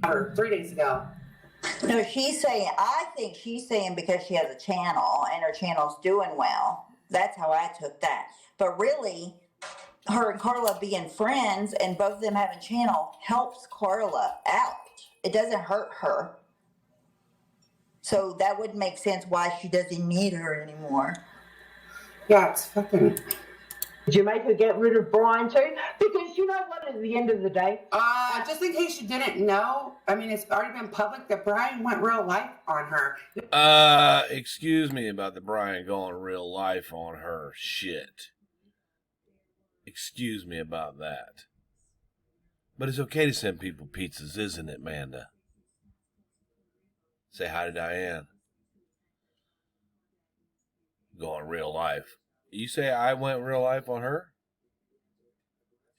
Or 3 days ago. No, I think she's saying because she has a channel and her channel's doing well. That's how I took that. But really, her and Carla being friends and both of them having a channel helps Carla out. It doesn't hurt her. So that would make sense why she doesn't need her anymore. Yeah, it's fucking... Did you make her get rid of Bryan too? Because you know what, at the end of the day... just in case you didn't know, I mean, it's already been public that Bryan went real life on her. Excuse me about the Bryan going real life on her shit. Excuse me about that. But it's okay to send people pizzas, isn't it, Manda? Say hi to Diane. Going real life. You say I went real life on her?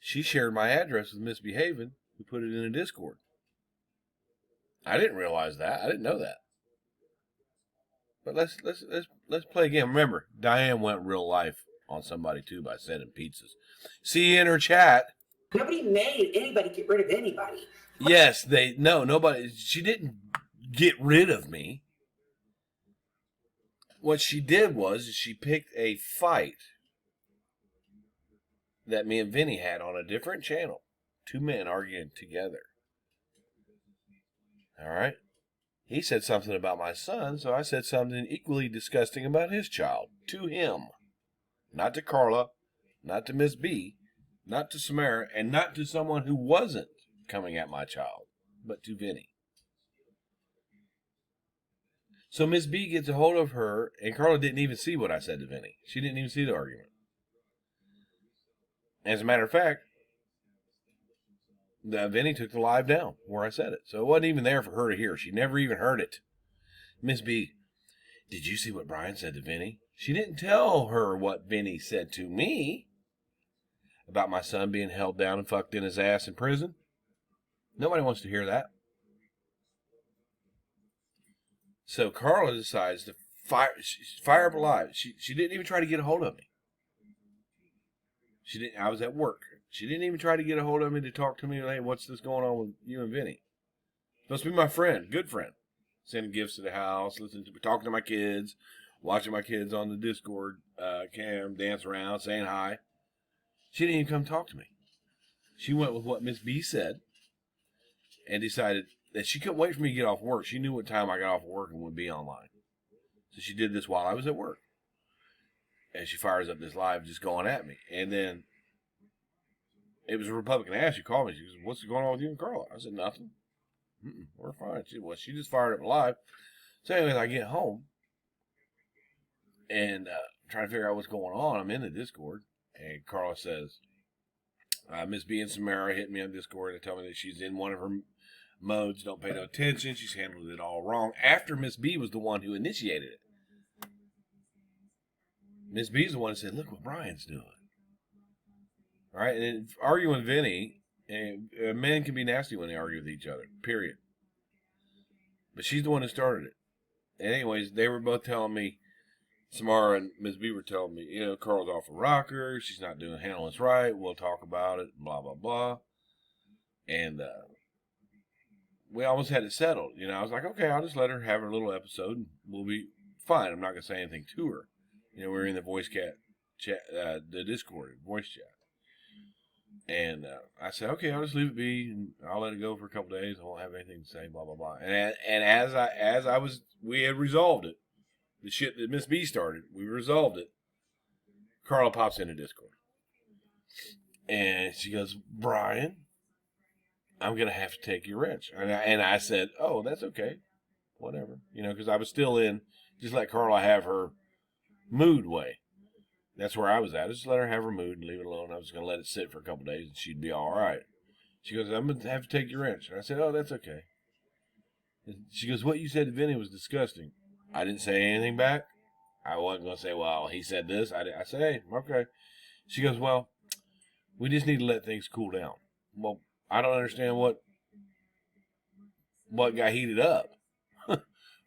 She shared my address with Misbehaving, who put it in a Discord. I didn't realize that. I didn't know that. But let's play again. Remember, Diane went real life on somebody too by sending pizzas. See in her chat. Nobody made anybody get rid of anybody. Yes, nobody. She didn't get rid of me. What she did was she picked a fight that me and Vinny had on a different channel. Two men arguing together. All right. He said something about my son, so I said something equally disgusting about his child to him. Not to Carla, not to Miss B, not to Samara, and not to someone who wasn't coming at my child, but to Vinny. So Miss B gets a hold of her, and Carla didn't even see what I said to Vinny. She didn't even see the argument. As a matter of fact, Vinny took the live down where I said it. So it wasn't even there for her to hear. She never even heard it. Miss B, did you see what Bryan said to Vinny? She didn't tell her what Vinny said to me about my son being held down and fucked in his ass in prison. Nobody wants to hear that. So Carla decides to fire up a live. She didn't even try to get a hold of me. I was at work. She didn't even try to get a hold of me to talk to me. Hey, what's this going on with you and Vinny? Supposed to be my friend, good friend. Sending gifts to the house, talking to my kids, watching my kids on the Discord cam, dance around, saying hi. She didn't even come talk to me. She went with what Miss B said and decided that she couldn't wait for me to get off work. She knew what time I got off work and would be online. So she did this while I was at work. And she fires up this live just going at me. And then it was a Republican ass. She called me. She goes, what's going on with you and Carla? I said, nothing. We're fine. She just fired up a live. So anyways, I get home and trying to figure out what's going on. I'm in the Discord. And Carla says, Miss B and Samara hit me on Discord and tell me that she's in one of her modes, don't pay no attention. She's handled it all wrong. After Miss B was the one who initiated it. Miss B's the one who said, look what Bryan's doing. All right, and arguing with Vinny, and men can be nasty when they argue with each other, period. But she's the one who started it. And anyways, they were both telling me, Samara and Miss B were telling me, Carl's off a rocker, she's not handling this right, we'll talk about it, blah, blah, blah. And we almost had it settled. I was like, okay, I'll just let her have her little episode, and we'll be fine. I'm not going to say anything to her. We were in the voice chat, the Discord voice chat. And I said, okay, I'll just leave it be, and I'll let it go for a couple days. I won't have anything to say, blah, blah, blah. And we had resolved it. The shit that Miss B started, we resolved it. Carla pops into Discord. And she goes, Bryan, I'm going to have to take your wrench. And I said, oh, that's okay. Whatever. Because I was still in, just let Carla have her mood way. That's where I was at. Just let her have her mood and leave it alone. I was going to let it sit for a couple days and she'd be all right. She goes, I'm going to have to take your wrench. And I said, oh, that's okay. And she goes, what you said to Vinny was disgusting. I didn't say anything back. I wasn't going to say, well, he said this. I said, hey, okay. She goes, well, we just need to let things cool down. Well, I don't understand what got heated up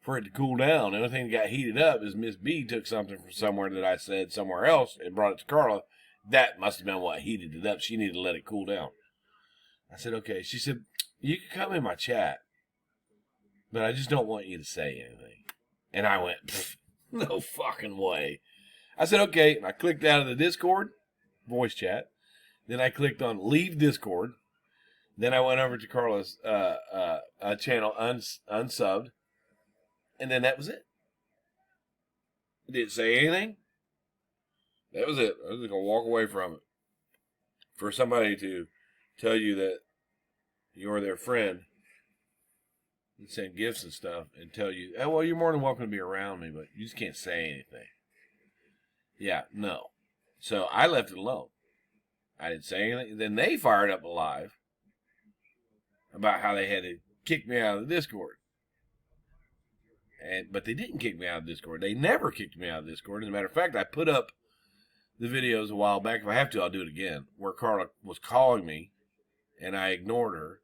for it to cool down. The only thing that got heated up is Miss B took something from somewhere that I said somewhere else and brought it to Carla. That must have been what heated it up. She needed to let it cool down. I said, okay. She said, you can come in my chat, but I just don't want you to say anything. And I went, no fucking way. I said, okay. And I clicked out of the Discord, voice chat. Then I clicked on leave Discord. Then I went over to Carla's channel, unsubbed. And then that was it. Didn't say anything. That was it. I was just going to walk away from it. For somebody to tell you that you're their friend and send gifts and stuff and tell you, oh, well, you're more than welcome to be around me, but you just can't say anything. Yeah, no. So I left it alone. I didn't say anything. Then they fired up a live about how they had to kick me out of the Discord. But they didn't kick me out of Discord. They never kicked me out of Discord. As a matter of fact, I put up the videos a while back. If I have to, I'll do it again. Where Carla was calling me, and I ignored her,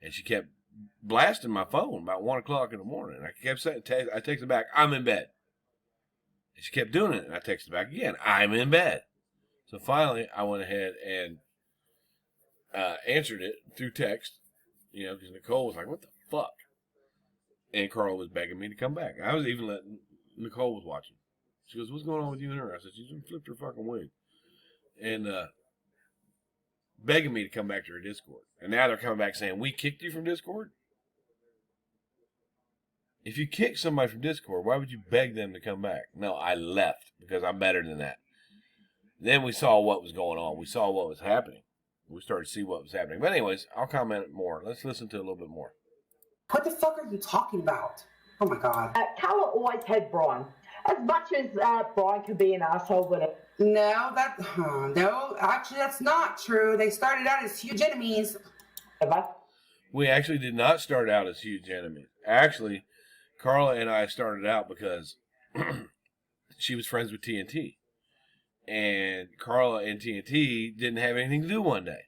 and she kept blasting my phone about 1 o'clock in the morning. I kept saying, I texted back, I'm in bed. And she kept doing it, and I texted back again, I'm in bed. So finally, I went ahead and answered it through text, because Nicole was like, what the fuck? And Carla was begging me to come back. I was even letting Nicole was watching. She goes, what's going on with you and her? I said, she's flipped her fucking wig. And begging me to come back to her Discord. And now they're coming back saying, we kicked you from Discord? If you kick somebody from Discord, why would you beg them to come back? No, I left because I'm better than that. Then we saw what was going on. We saw what was happening. We started to see what was happening. But anyways, I'll comment more. Let's listen to a little bit more. What the fuck are you talking about? Oh my God. Carla always had Brian. As much as Brian can be an asshole with it. No, no, actually that's not true. They started out as huge enemies. We actually did not start out as huge enemies. Actually, Carla and I started out because she was friends with TNT. And Carla and TNT didn't have anything to do one day.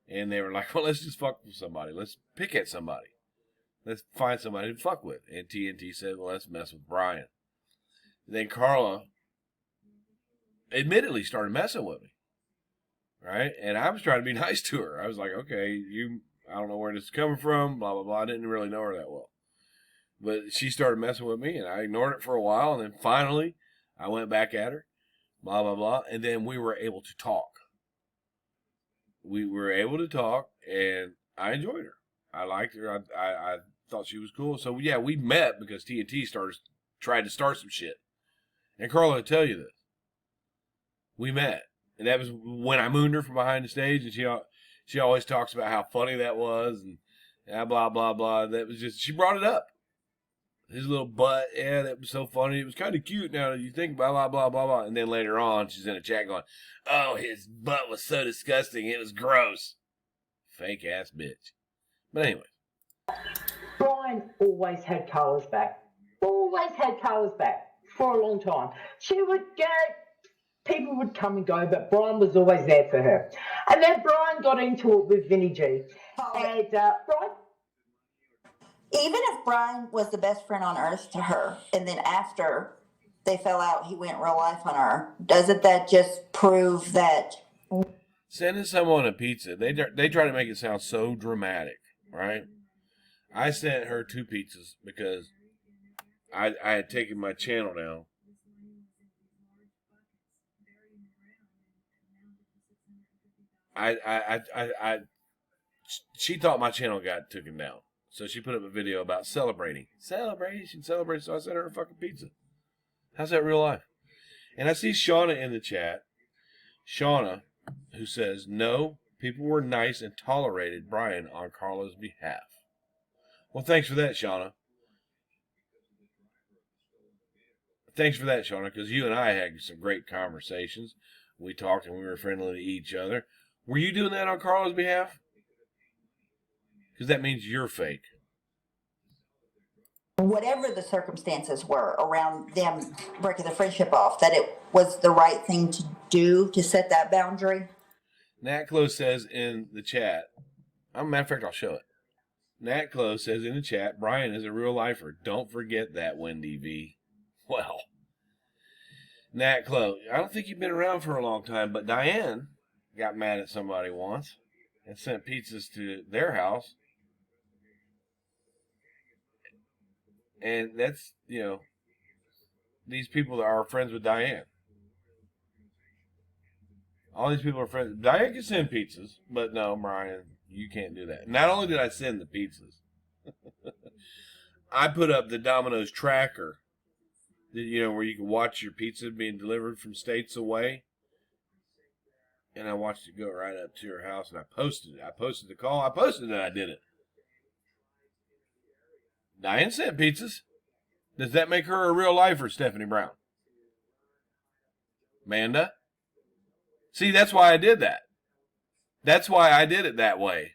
And they were like, well, let's just fuck with somebody. Let's pick at somebody. Let's find somebody to fuck with. And TNT said, well, let's mess with Bryan. Then Carla admittedly started messing with me. Right? And I was trying to be nice to her. I was like, okay, I don't know where this is coming from, blah, blah, blah. I didn't really know her that well. But she started messing with me, and I ignored it for a while. And then finally, I went back at her, blah, blah, blah. And then we were able to talk. We were able to talk, and I enjoyed her. I liked her. I thought she was cool. So, yeah, we met because TNT tried to start some shit. And Carla will tell you this. We met. And that was when I mooned her from behind the stage, and she always talks about how funny that was, and blah, blah, blah. That was just, she brought it up. His little butt, yeah, that was so funny. It was kind of cute now that you think about blah, blah, blah, blah. And then later on, she's in a chat going, oh, his butt was so disgusting. It was gross. Fake ass bitch. But anyway. Brian always had Carla's back. Always had Carla's back for a long time. She would get, people would come and go, but Brian was always there for her. And then Brian got into it with Vinny G. And Brian, even if Brian was the best friend on earth to her, and then after they fell out, he went real life on her, doesn't that just prove that? Sending someone a pizza, they try to make it sound so dramatic, right? I sent her 2 pizzas because I had taken my channel down. She thought my channel got taken down. So she put up a video about celebrating. Celebration. So I sent her a fucking pizza. How's that real life? And I see Shauna in the chat. Shauna, who says, no, people were nice and tolerated Bryan on Carla's behalf. Well, thanks for that, Shauna. Thanks for that, Shauna, because you and I had some great conversations. We talked and we were friendly to each other. Were you doing that on Carla's behalf? Because that means you're fake. Whatever the circumstances were around them breaking the friendship off, that it was the right thing to do to set that boundary. Nat Close says in the chat, matter of fact, I'll show it. Nat Close says in the chat, Bryan is a real lifer. Don't forget that, Wendy V. Well, Nat Close, I don't think you've been around for a long time, but Diane got mad at somebody once and sent pizzas to their house And that's, these people that are friends with Diane. All these people are friends. Diane can send pizzas, but no, Bryan, you can't do that. Not only did I send the pizzas, I put up the Domino's tracker, where you can watch your pizza being delivered from states away. And I watched it go right up to her house, and I posted it. I posted the call. I posted that I did it. Diane sent pizzas. Does that make her a real lifer, Stephanie Brown? Amanda? See, that's why I did that. That's why I did it that way,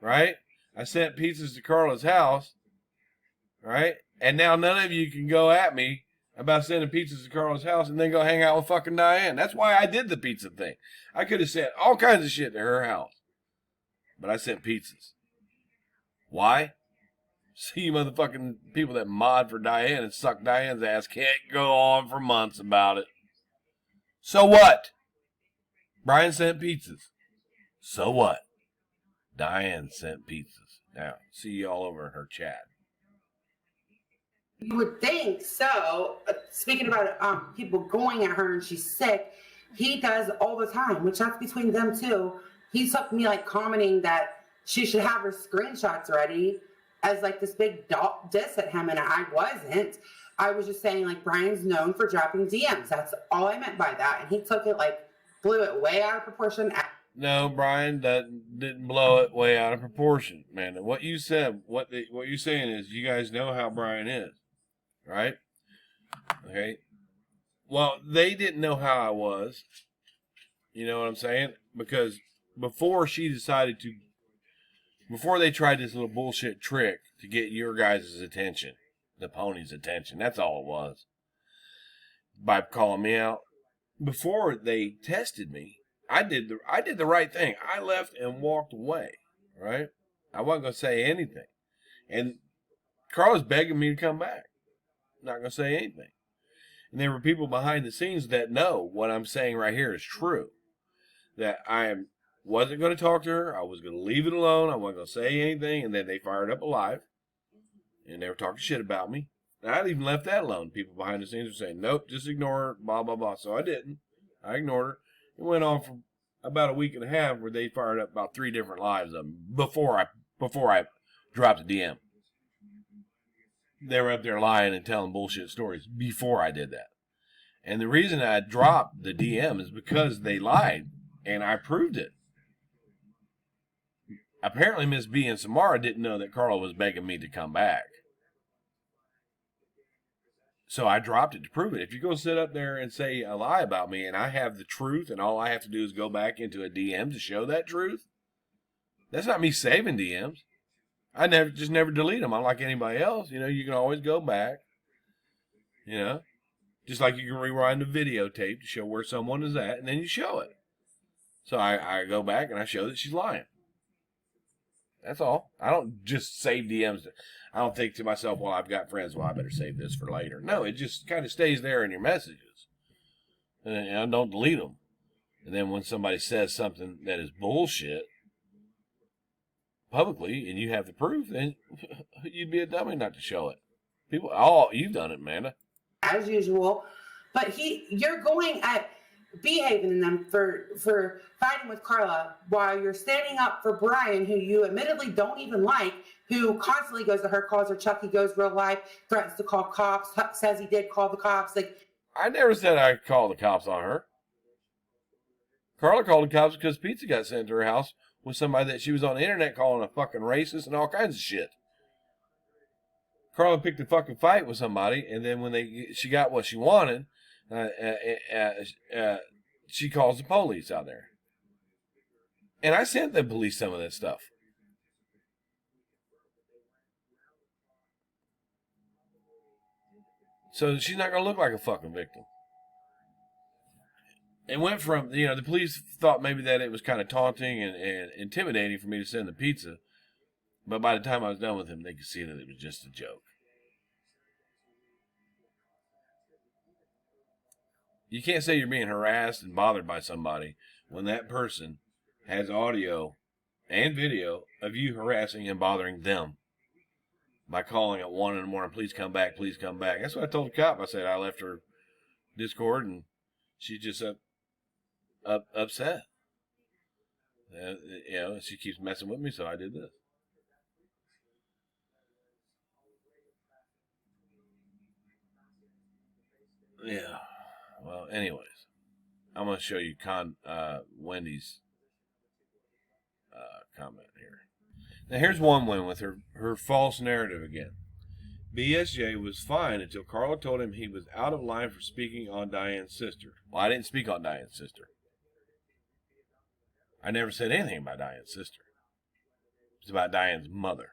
right? I sent pizzas to Carla's house, right? And now none of you can go at me about sending pizzas to Carla's house and then go hang out with fucking Diane. That's why I did the pizza thing. I could have sent all kinds of shit to her house, but I sent pizzas. Why? See, you motherfucking people that mod for Diane and suck Diane's ass can't go on for months about it. So what? Bryan sent pizzas. So what? Diane sent pizzas. Now, see you all over her chat. You would think so. Speaking about people going at her and she's sick, he does all the time, which that's between them too. He took me like commenting that she should have her screenshots ready as like this big diss at him, and I wasn't. I was just saying like Bryan's known for dropping DMs. That's all I meant by that, and he took it like blew it way out of proportion. No, Bryan didn't blow it way out of proportion, man. What you said, what you're saying is, you guys know how Bryan is, right? Okay. Well, they didn't know how I was. You know what I'm saying? Because before they tried this little bullshit trick to get your guys' attention, the pony's attention, that's all it was, by calling me out. Before they tested me, I did the right thing. I left and walked away, right? I wasn't going to say anything. And Carla's begging me to come back. Not going to say anything. And there were people behind the scenes that know what I'm saying right here is true. That wasn't going to talk to her. I was going to leave it alone. I wasn't going to say anything. And then they fired up a live. And they were talking shit about me. And I'd even left that alone. People behind the scenes were saying, nope, just ignore her, blah, blah, blah. So I didn't. I ignored her. It went on for about a week and a half where they fired up about 3 different lives of them before I dropped the DM. They were up there lying and telling bullshit stories before I did that. And the reason I dropped the DM is because they lied, and I proved it. Apparently, Miss B and Samara didn't know that Carla was begging me to come back. So I dropped it to prove it. If you go sit up there and say a lie about me and I have the truth and all I have to do is go back into a DM to show that truth, that's not me saving DMs. I never delete them. I'm like anybody else. You can always go back. Just like you can rewind a videotape to show where someone is at, and then you show it. So I go back and I show that she's lying. That's all. I don't just save DMs. I don't think to myself, well, I've got friends, well, I better save this for later. No, it just kind of stays there in your messages. And I don't delete them. And then when somebody says something that is bullshit publicly and you have the proof, then you'd be a dummy not to show it. You've done it, Amanda. As usual. But you're going at behaving in them for fighting with Carla while you're standing up for Bryan, who you admittedly don't even like, who constantly goes to her, calls her Chucky, goes real life, threatens to call cops, says he did call the cops. I never said I called the cops on her. Carla called the cops because pizza got sent to her house with somebody that she was on the internet calling a fucking racist and all kinds of shit. Carla picked a fucking fight with somebody, and then when she got what she wanted, she calls the police out there. And I sent the police some of that stuff. So she's not going to look like a fucking victim. It went from, the police thought maybe that it was kind of taunting and intimidating for me to send the pizza. But by the time I was done with him, they could see that it was just a joke. You can't say you're being harassed and bothered by somebody when that person has audio and video of you harassing and bothering them by calling at 1 in the morning, please come back, please come back. That's what I told the cop. I said I left her Discord, and she's just upset. She keeps messing with me, so I did this. Yeah. Well, anyways, I'm going to show you Wendy's comment here. Now, here's one win with her false narrative again. BSJ was fine until Carla told him he was out of line for speaking on Diane's sister. Well, I didn't speak on Diane's sister. I never said anything about Diane's sister. It's about Diane's mother.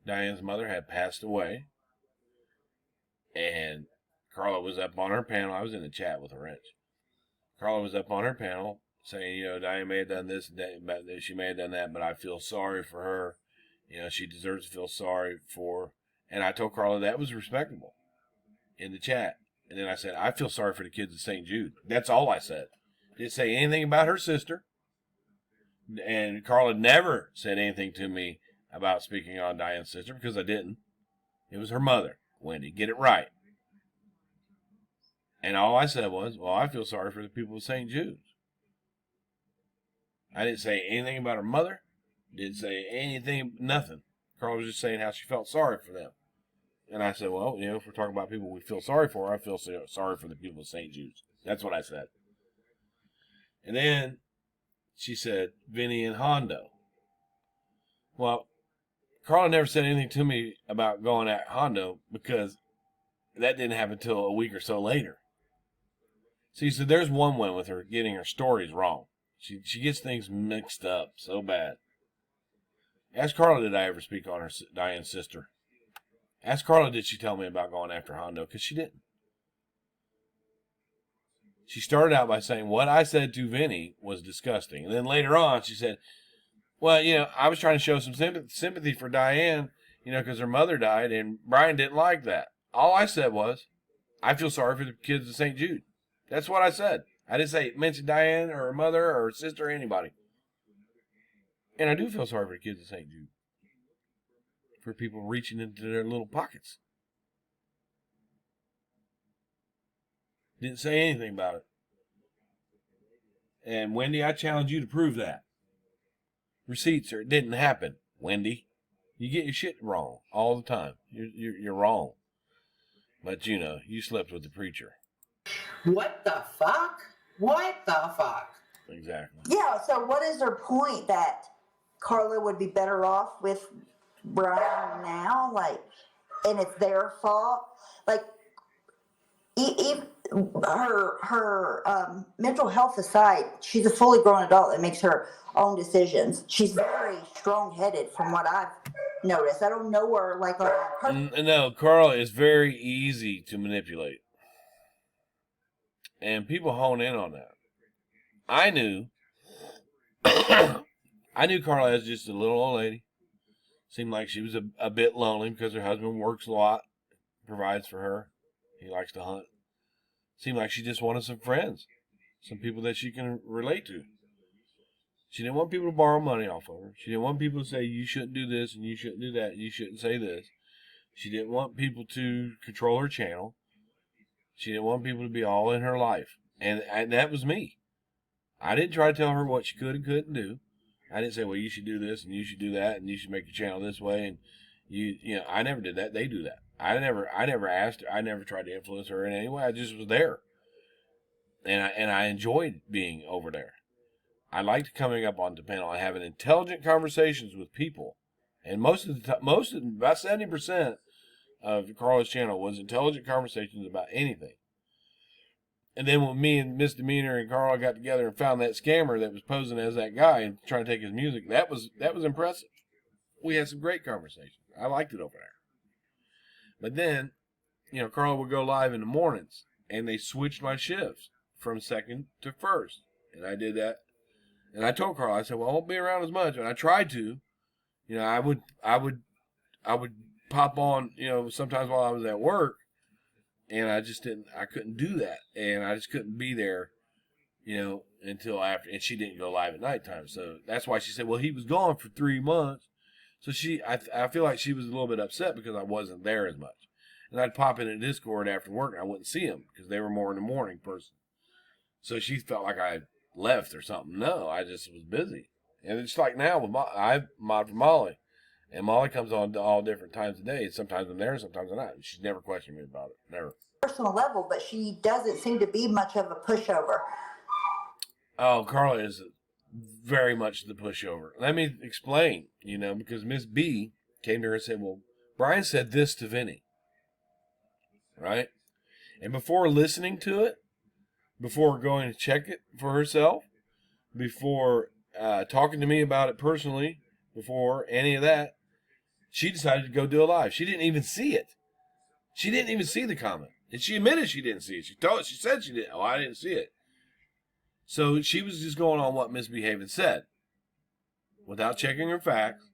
Diane's mother had passed away, and Carla was up on her panel. I was in the chat with a wrench. Carla was up on her panel saying, Diane may have done this, she may have done that, but I feel sorry for her. She deserves to feel sorry for. And I told Carla that was respectable in the chat. And then I said, I feel sorry for the kids at St. Jude. That's all I said. Didn't say anything about her sister. And Carla never said anything to me about speaking on Diane's sister because I didn't. It was her mother, Wendy. Get it right. And all I said was, well, I feel sorry for the people of St. Jude's. I didn't say anything about her mother. Didn't say anything, nothing. Carla was just saying how she felt sorry for them. And I said, well, if we're talking about people we feel sorry for, I feel sorry for the people of St. Jude's. That's what I said. And then she said, Vinny and Hondo. Well, Carla never said anything to me about going at Hondo because that didn't happen until a week or so later. See, so there's one win with her getting her stories wrong. She gets things mixed up so bad. Ask Carla, did I ever speak on Diane's sister? Ask Carla, did she tell me about going after Hondo? Because she didn't. She started out by saying what I said to Vinny was disgusting. And then later on, she said, well, I was trying to show some sympathy for Diane, because her mother died, and Bryan didn't like that. All I said was, I feel sorry for the kids of St. Jude. That's what I said. I didn't mention Diane or her mother or her sister or anybody. And I do feel sorry for the kids of St. Jude. For people reaching into their little pockets. Didn't say anything about it. And Wendy, I challenge you to prove that. Receipts, or it didn't happen, Wendy. You get your shit wrong all the time. You're wrong. But you slept with the preacher. What the fuck? What the fuck? Exactly. Yeah, so what is her point that Carla would be better off with Bryan now? And it's their fault? Her mental health aside, she's a fully grown adult that makes her own decisions. She's very strong-headed from what I've noticed. I don't know her No, Carla is very easy to manipulate. And people hone in on that. I knew Carla as just a little old lady. Seemed like she was a bit lonely because her husband works a lot, provides for her. He likes to hunt. Seemed like she just wanted some friends, some people that she can relate to. She didn't want people to borrow money off of her. She didn't want people to say, you shouldn't do this and you shouldn't do that and you shouldn't say this. She didn't want people to control her channel. She didn't want people to be all in her life. And that was me. I didn't try to tell her what she could and couldn't do. I didn't say, well, you should do this and you should do that and you should make your channel this way. And I never did that. They do that. I never asked her. I never tried to influence her in any way. I just was there. And I enjoyed being over there. I liked coming up on the panel and having intelligent conversations with people. And about 70% of Carla's channel was intelligent conversations about anything. And then when me and Misdemeanor and Carla got together and found that scammer that was posing as that guy and trying to take his music, that was impressive. We had some great conversations. I liked it over there. But then, Carla would go live in the mornings, and they switched my shifts from second to first. And I did that. And I told Carla, I said, well, I won't be around as much. And I tried to. I would pop on, sometimes while I was at work. And I couldn't do that. And I just couldn't be there, until after. And she didn't go live at nighttime. So that's why she said, well, he was gone for 3 months. So I feel like she was a little bit upset because I wasn't there as much. And I'd pop in a Discord after work and I wouldn't see them because they were more in the morning person. So she felt like I left or something. No, I just was busy. And it's like now with I mod for Molly. And Molly comes on all different times of day. Sometimes I'm there, sometimes I'm not. She's never questioned me about it. Never. Personal level, but she doesn't seem to be much of a pushover. Oh, Carla is very much the pushover. Let me explain, because Miss B came to her and said, well, Bryan said this to Vinny. Right? And before listening to it, before going to check it for herself, before talking to me about it personally, before any of that, she decided to go do a live. She didn't even see it. She didn't even see the comment. And she admitted she didn't see it. She said she didn't. Oh, I didn't see it. So she was just going on what Miss B said without checking her facts,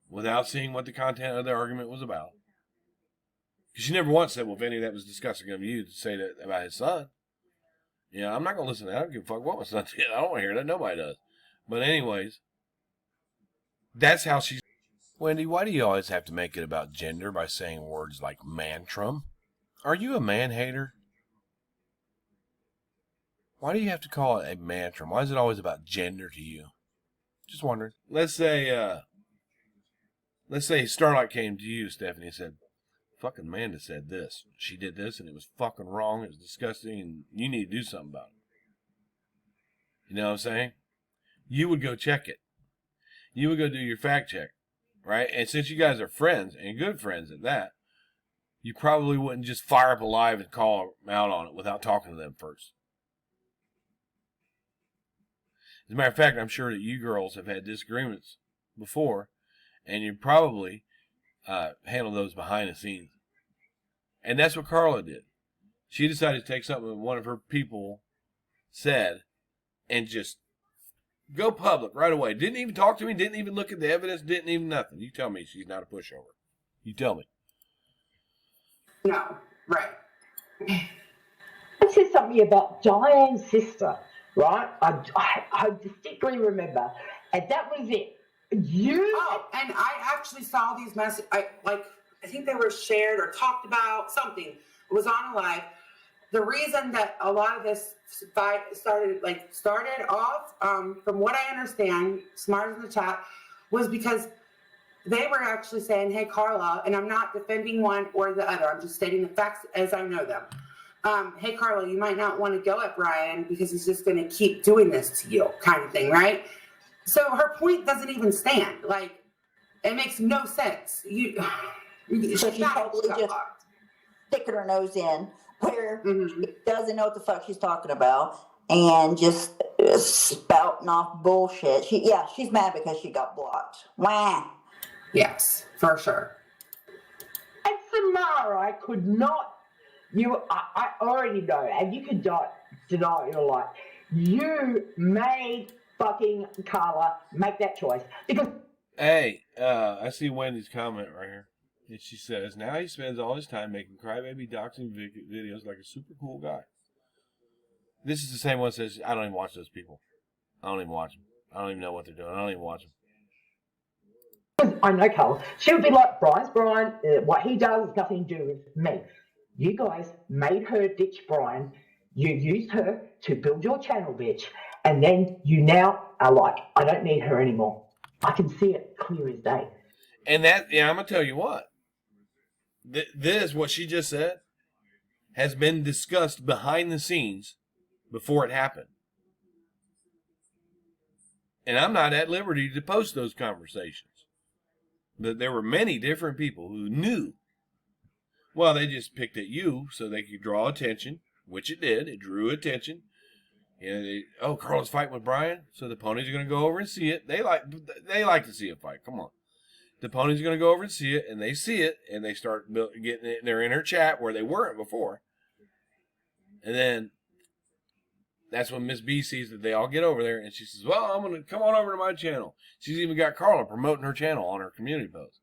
without seeing what the content of the argument was about. Because she never once said, well, Vinny, that was disgusting of you to say that about his son. I'm not going to listen to that. I don't give a fuck what my son did. I don't want to hear that. Nobody does. But anyways, that's how she's... Wendy, why do you always have to make it about gender by saying words like mantrum? Are you a man-hater? Why do you have to call it a mantrum? Why is it always about gender to you? Just wondering. Let's say Starlight came to you, Stephanie, and said, fucking Amanda said this. She did this, and it was fucking wrong. It was disgusting, and you need to do something about it. You know what I'm saying? You would go check it. You would go do your fact check, right? And since you guys are friends, and good friends at that, you probably wouldn't just fire up a live and call them out on it without talking to them first. As a matter of fact, I'm sure that you girls have had disagreements before, and you probably handle those behind the scenes. And that's what Carla did. She decided to take something that one of her people said and just go public right away. Didn't even talk to me, didn't even look at the evidence, didn't even nothing. You tell me she's not a pushover. You tell me. No, right. I said something about Diane's sister, right? I distinctly remember, and that was it. Oh, and I actually saw these messages. I think they were shared or talked about something. It was on a live. The reason that a lot of this fight started off, from what I understand, Smart in the chat, was because they were actually saying, hey, Carla, and I'm not defending one or the other. I'm just stating the facts as I know them. Hey, Carla, you might not want to go at Bryan because he's just going to keep doing this to you, kind of thing, right? So her point doesn't even stand. Like, it makes no sense. So she's probably just sticking her nose in where she doesn't know what the fuck she's talking about and just spouting off bullshit. She's mad because she got blocked. Wah. Yes, for sure. And Samara, I could not. I already know, and you can deny it all. You made fucking Carla make that choice because. Hey, I see Wendy's comment right here. And she says, now he spends all his time making crybaby doxing videos like a super cool guy. This is the same one that says, I don't even watch those people. I don't even watch them. I don't even know what they're doing. I don't even watch them. I know Carla. She would be like, Bryan, what he does has nothing to do with me. You guys made her ditch Bryan. You used her to build your channel, bitch. And then you now are like, I don't need her anymore. I can see it clear as day. And I'm going to tell you what. This, what she just said, has been discussed behind the scenes before it happened. And I'm not at liberty to post those conversations. But there were many different people who knew. Well, they just picked at you so they could draw attention, which it did. It drew attention. Carla's fighting with Bryan, so the ponies are going to go over and see it. They like to see a fight. Come on. The ponies are going to go over and see it, and they see it, and they start getting it. They're in her chat where they weren't before. And then that's when Miss B sees that they all get over there, and she says, well, I'm going to come on over to my channel. She's even got Carla promoting her channel on her community post.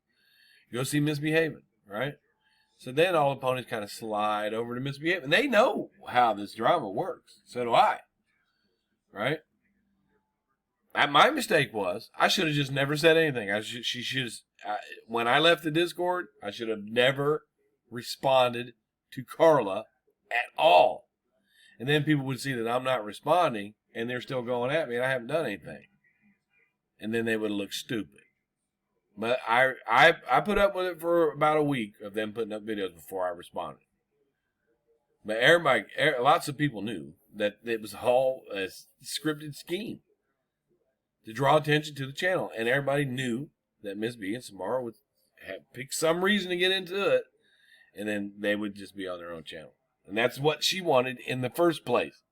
Go see Misbehaving, right? So then all the ponies kind of slide over to Misbehaving. They know how this drama works. So do I. Right? My mistake was I should have just never said anything. She should when I left the Discord, I should have never responded to Carla at all. And then people would see that I'm not responding and they're still going at me and I haven't done anything. And then they would look stupid. But I put up with it for about a week of them putting up videos before I responded. But lots of people knew that it was all a scripted scheme to draw attention to the channel. And everybody knew that Miss B and Samara would pick some reason to get into it. And then they would just be on their own channel. And that's what she wanted in the first place.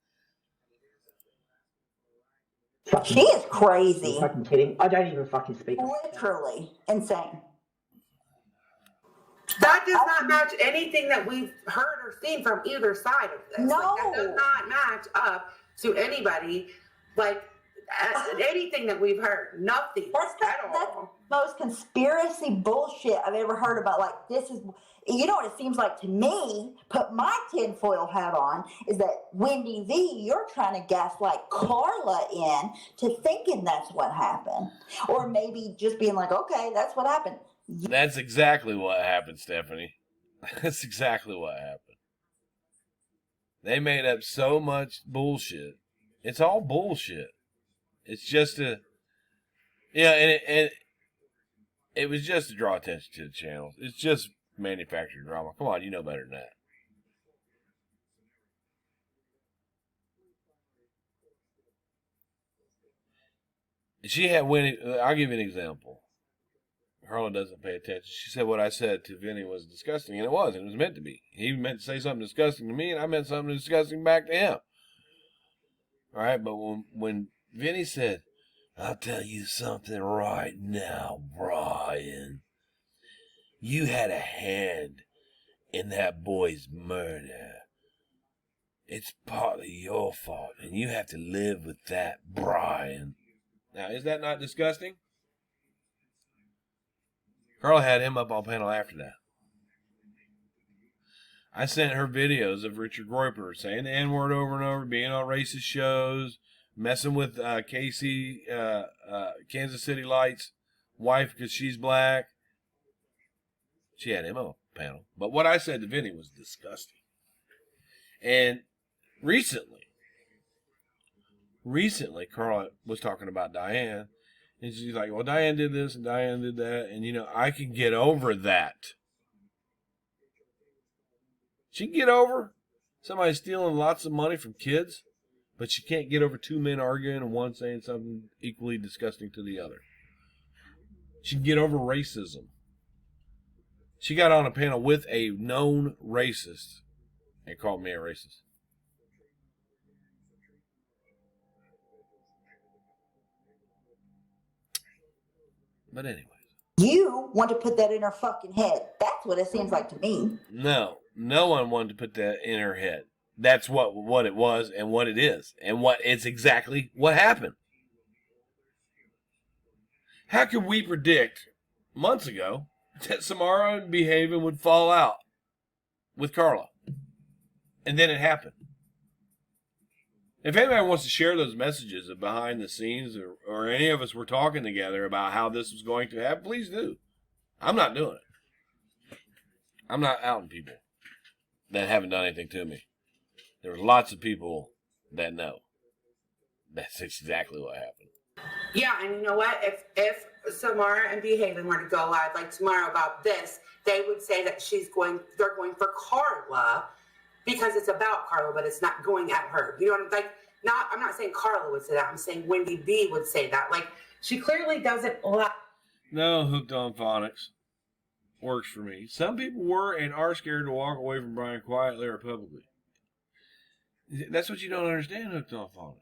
She is crazy. You're fucking kidding. I don't even fucking speak. Literally insane. That does not match anything that we've heard or seen from either side of this. No. Like, that does not match up to anybody. Like, anything that we've heard. Nothing That's the most conspiracy bullshit I've ever heard about. Like, this is, you know what it seems like to me, put my tinfoil hat on, is that Wendy V, you're trying to gaslight Carla in to thinking that's what happened. Or maybe just being like, okay, that's what happened. That's exactly what happened, Stephanie. That's exactly what happened. They made up so much bullshit. It's all bullshit. It's just and it was just to draw attention to the channel. It's just manufactured drama. Come on, you know better than that. She had Winnie. I'll give you an example. Carla doesn't pay attention. She said what I said to Vinny was disgusting, and it was. It was meant to be. He meant to say something disgusting to me, and I meant something disgusting back to him. All right, but when Vinny said, "I'll tell you something right now, Bryan. You had a hand in that boy's murder. It's partly your fault, and you have to live with that, Bryan." Now, is that not disgusting? Carla had him up on panel after that. I sent her videos of Richard Groyper saying the N-word over and over, being on racist shows, messing with Casey, Kansas City Lights' wife because she's black. She had him on panel. But what I said to Vinny was disgusting. And recently, Carla was talking about Diane. And she's like, well, Diane did this and Diane did that. And, I can get over that. She can get over somebody stealing lots of money from kids, but she can't get over two men arguing and one saying something equally disgusting to the other. She can get over racism. She got on a panel with a known racist and called me a racist. But anyways. You want to put that in her fucking head. That's what it seems like to me. No one wanted to put that in her head. That's what it was and what it is. And it's exactly what happened. How could we predict months ago that Samara and Behaving would fall out with Carla? And then it happened. If anybody wants to share those messages of behind the scenes or any of us were talking together about how this was going to happen, please do. I'm not doing it. I'm not outing people that haven't done anything to me. There's lots of people that know. That's exactly what happened. Yeah, and you know what? If Samara and Behaving were to go live like tomorrow about this, they would say that they're going for Carla because it's about Carla, but it's not going at her. You know what I'm like? I'm not saying Carla would say that. I'm saying Wendy B would say that. Like, she clearly doesn't like. No, hooked on phonics works for me. Some people were and are scared to walk away from Bryan quietly or publicly. That's what you don't understand, hooked on phonics.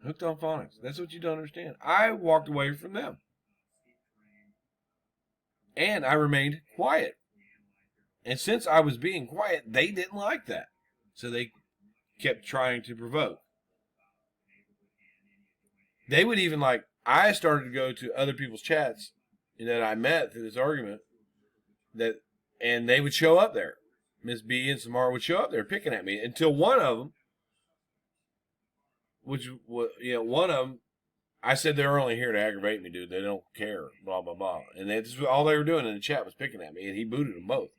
Hooked on phonics. That's what you don't understand. I walked away from them. And I remained quiet. And since I was being quiet, they didn't like that. So they kept trying to provoke. They would even I started to go to other people's chats that I met through this argument, and they would show up there. Miss B and Samara would show up there picking at me until one of them one of them, I said they're only here to aggravate me, dude. They don't care, blah, blah, blah. And that's all they were doing in the chat was picking at me, and he booted them both.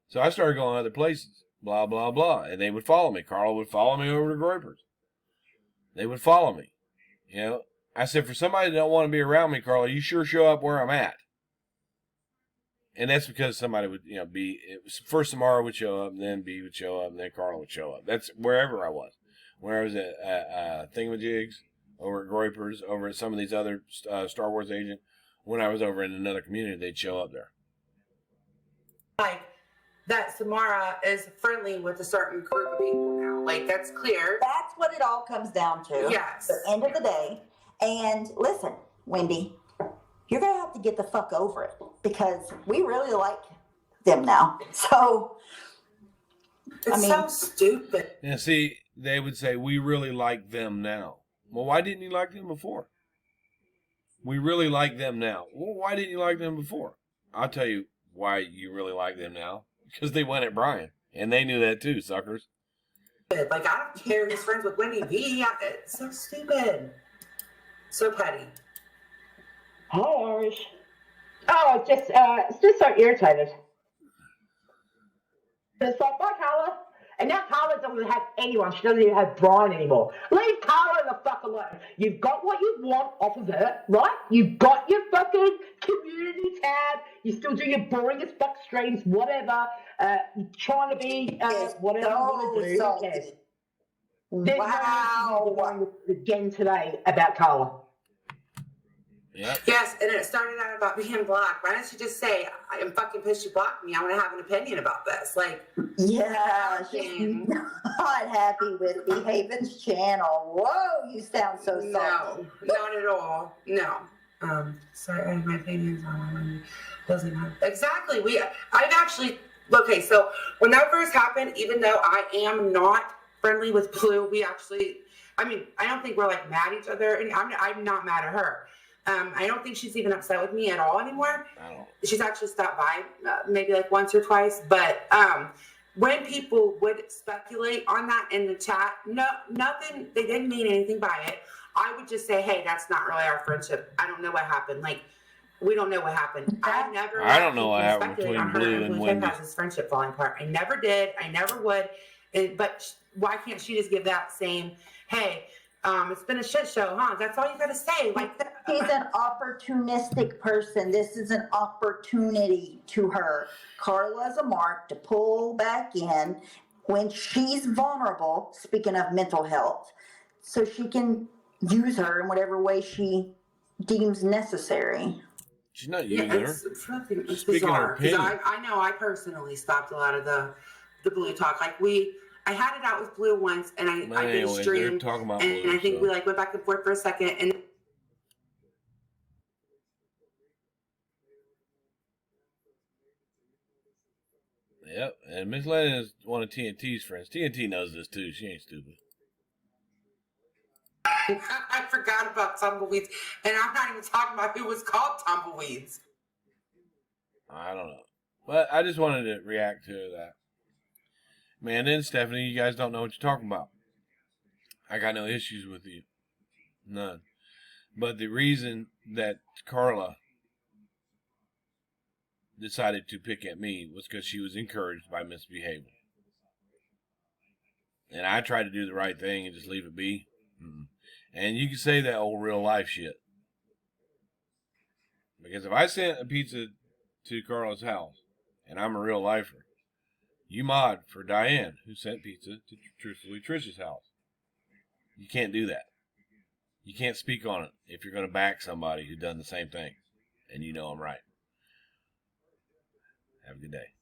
So I started going other places, blah, blah, blah. And they would follow me. Carla would follow me over to Groyper's. They would follow me. I said, for somebody that don't want to be around me, Carla, you sure show up where I'm at. And that's because somebody would, it was first Samara would show up, and then B would show up, and then Carla would show up. That's wherever I was. When I was at Thingamajigs, over at Groyper's, over at some of these other Star Wars agents, when I was over in another community, they'd show up there. Like, that Samara is friendly with a certain group of people now. Like, that's clear. That's what it all comes down to. Yes. At the end of the day. And listen, Wendy, you're going to have to get the fuck over it because we really like them now. So, It's so stupid. Yeah, see, they would say, we really like them now. Well, why didn't you like them before? We really like them now. Well, why didn't you like them before? I'll tell you why you really like them now. Because they went at Bryan. And they knew that too, suckers. Like, I don't care who's friends with Wendy V. It's so stupid. So petty. Hi, Irish. Oh, it's just so irritated. It's like, bye, Carla. And now Carla doesn't have anyone. She doesn't even have Bryan anymore. Leave Carla the fuck alone. You've got what you want off of her, right? You've got your fucking community tab. You still do your boring as fuck streams, whatever. Trying to be whatever you want to do. Who cares? There's no reason again today about Carla. Yep. Yes, and it started out about being blocked. Why don't you just say, I am fucking pissed you blocked me. I want to have an opinion about this. Like, yeah, she's not happy with Behaven's channel. Whoa, you sound so salty. No, not at all. No. Sorry, I have my opinions on doesn't have exactly. I've actually okay. So when that first happened, even though I am not friendly with Blue, we actually. I mean, I don't think we're like mad at each other, and I'm not mad at her. I don't think she's even upset with me at all anymore. She's actually stopped by maybe like once or twice. But when people would speculate on that in the chat, nothing, they didn't mean anything by it. I would just say, hey, that's not really our friendship. I don't know what happened. Like, we don't know what happened. I don't know what happened between Blue and Wendy. His friendship falling apart. I never did. I never would. But why can't she just give that same, hey, it's been a shit show, huh? That's all you got to say. Like, he's an opportunistic person. This is an opportunity to her. Carla's a mark to pull back in when she's vulnerable, speaking of mental health, so she can use her in whatever way she deems necessary. She's not using her. It's speaking bizarre. her opinion. I know I personally stopped a lot of the Blue talk. Like, I had it out with Blue once, and I did a stream, and Blue, I think we like went back and forth for a second, and yep, and Miss Lennon is one of TNT's friends. TNT knows this too. She ain't stupid. I forgot about Tumbleweeds, and I'm not even talking about who was called Tumbleweeds. I don't know, but I just wanted to react to that. Man, and Stephanie, you guys don't know what you're talking about. I got no issues with you. None. But the reason that Carla decided to pick at me was because she was encouraged by misbehaving. And I tried to do the right thing and just leave it be. And you can say that old real life shit. Because if I sent a pizza to Carla's house, and I'm a real lifer, you mod for Diane, who sent pizza to Truthfully Trish's house. You can't do that. You can't speak on it if you're going to back somebody who's done the same thing. And you know I'm right. Have a good day.